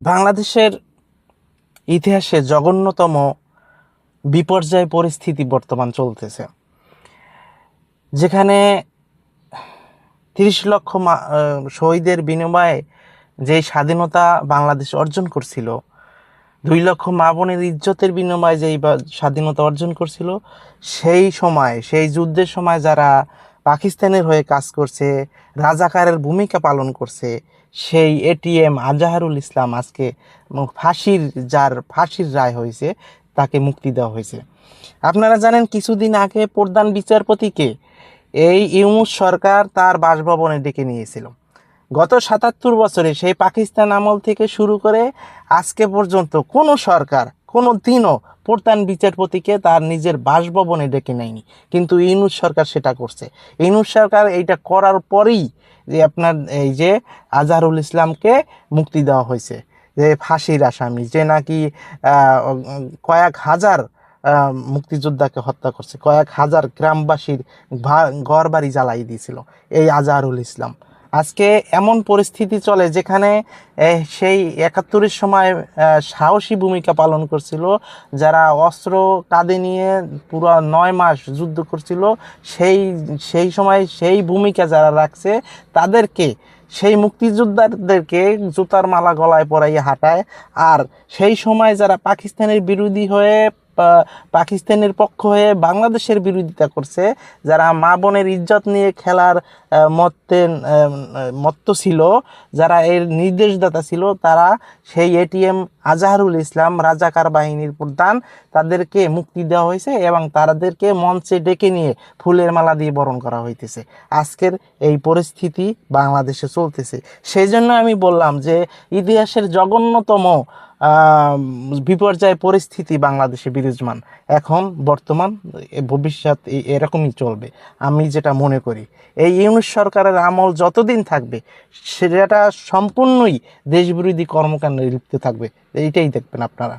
বাংলাদেশের ইতিহাসে জঘন্যতম বিপর্যয় পরিস্থিতি বর্তমান চলতেছে, যেখানে 30 লক্ষ শহীদের বিনিময়ে যে স্বাধীনতা বাংলাদেশ অর্জন করছিল, 2 লক্ষ মা বোনের ইজ্জতের বিনিময়ে যেই স্বাধীনতা অর্জন করছিল, সেই সময়, সেই যুদ্ধের সময় যারা পাকিস্তানের হয়ে কাজ করছে, রাজাকারের ভূমিকা পালন করছে, সেই এটিএম আজাহারুল ইসলাম আজকে যার ফাঁসির রায় হয়েছে, তাকে মুক্তি দেওয়া হয়েছে। আপনারা জানেন কিছুদিন আগে প্রধান বিচারপতিকে এই ইউনূস সরকার তার বাসভবনে ডেকে নিয়েছিল। গত 77 বছরে সেই পাকিস্তান আমল থেকে শুরু করে আজকে পর্যন্ত কোনো সরকার কোনো দিনও প্রধান বিচারপতিকে তার নিজের বাসভবনে ডেকে নেয়নি, কিন্তু ইউনূস সরকার সেটা করছে। ইউনূস সরকার এইটা করার পরেই যে আপনার এই যে আজহারুল ইসলামকে মুক্তি দেওয়া হয়েছে, যে ফাঁসির আসামি, যে নাকি কয়েক হাজার মুক্তিযোদ্ধাকে হত্যা করছে, কয়েক হাজার গ্রামবাসীর ঘর বাড়ি জ্বালাই দিয়েছিল এই আজহারুল ইসলাম। আজকে এমন পরিস্থিতি চলে যেখানে সেই 71-এর সময় সাহসী ভূমিকা পালন করছিল, যারা অস্ত্র কাঁধে নিয়ে পুরো 9 মাস যুদ্ধ করছিল, সেই সময় সেই ভূমিকা যারা রাখছে তাদেরকে, সেই মুক্তিযোদ্ধাদেরকে জুতার মালা গলায় পরাইয়ে হাঁটায়। আর সেই সময় যারা পাকিস্তানের বিরোধী হয়ে, পাকিস্তানের পক্ষ হয়ে বাংলাদেশের বিরোধিতা করছে, যারা মা বোনের ইজ্জত নিয়ে খেলার মত্ত ছিল, যারা এর নির্দেশদাতা ছিল, তারা সেই এটিএম আজহারুল ইসলাম রাজাকার বাহিনীর প্রধান, তাদেরকে মুক্তি দেওয়া হয়েছে এবং তাদেরকে মঞ্চে ডেকে নিয়ে ফুলের মালা দিয়ে বরণ করা হইতেছে। আজকের এই পরিস্থিতি বাংলাদেশে চলতেছে। সেই জন্য আমি বললাম যে ইতিহাসের জঘন্যতম বিপর্যয় পরিস্থিতি বাংলাদেশে বিরাজমান। এখন বর্তমান ভবিষ্যৎ এরকমই চলবে আমি যেটা মনে করি। এই ইউনূস সরকারের আমল যতদিন থাকবে সেটা সম্পূর্ণই দেশবিরোধী কর্মকাণ্ডে লিপ্ত থাকবে, এইটাই দেখবেন আপনারা।